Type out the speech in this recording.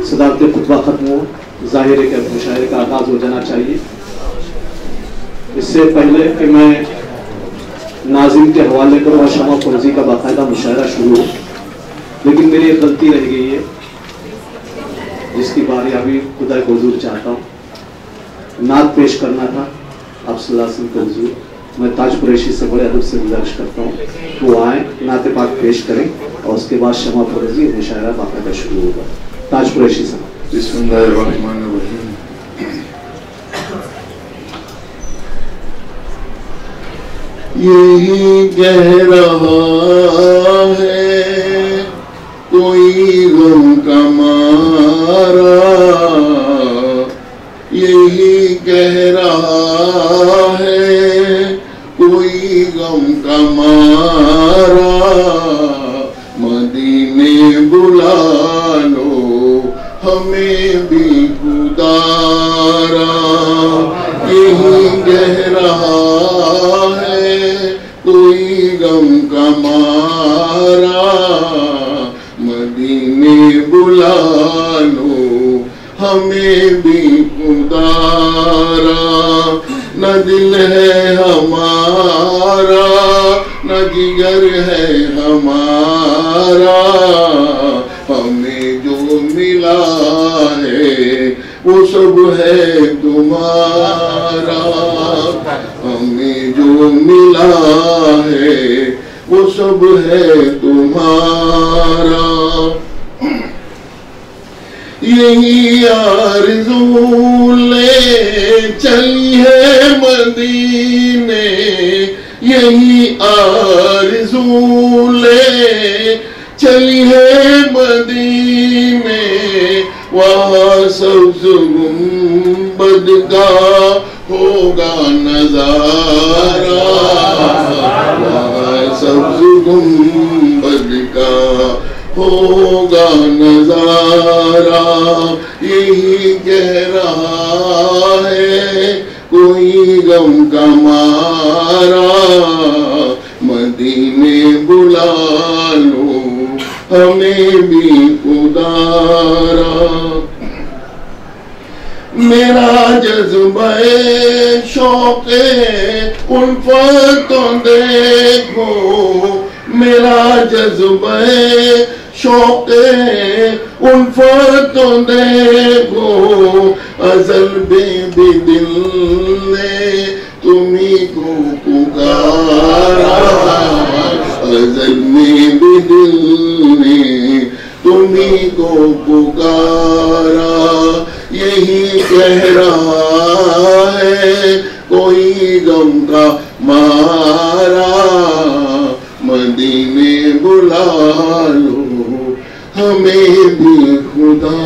सदारत खुतबा खत्म हो, ज़ाहिर है कि अब मुशायरे का आगाज़ हो जाना चाहिए। इससे पहले कि मैं नाज़िम के हवाले करूँ और शमा फौजी का बाकायदा मुशायरा शुरू हो, लेकिन मेरी एक गलती रह गई है जिसकी बारी अभी खुदा के हुजूर चाहता हूँ। नात पेश करना था आप सल्लल्लाहु अलैहि वसल्लम के हुजूर। मैं ताज कुरैशी से बड़े अदब से गुजारिश करता हूँ कि वो आए, नात पाक पेश करें और उसके बाद शमा फौजी मुशायरा बाकायदा शुरू होगा। ताज कुरैशी साहब। बिस्मिल्लाहिर्रहमानिर्रहीम। यही कह रहा है कोई गम का मारा, यही कह रहा है कोई गम का मारा, मदीने बुला लो हमें भी खुदारा। यही कह रहा है कोई गम का मारा, मदीने बुला लो हमें भी खुदारा। न दिल है हमारा न जिगर है हमारा, हमें जो मिला है वो सब है तुम्हारा। हमें जो मिला है वो सब है तुम्हारा। यही आरज़ू ले चली है मदीने, यही आरज़ू ले चली है मदीने, वहाँ सब्ज़ गुंबद का होगा नज़ारा। वहाँ सब्ज़ गुंबद का होगा नज़ारा। यही कह रहा है कोई गम का मारा, मदीने बुला लो हमें भी खुदारा। मेरा जज्बे शौक़े उल्फत तो देखो, मेरा जज्बे शौक़े उल्फत तो देखो, अज़ल में भी दिल ने तुम्ही को पुकारा। अज़ल में भी दिल ने तुम्ही को पुकारा। यही कह रहा है कोई गम का मारा, मदीने बुला लो हमें भी खुदा।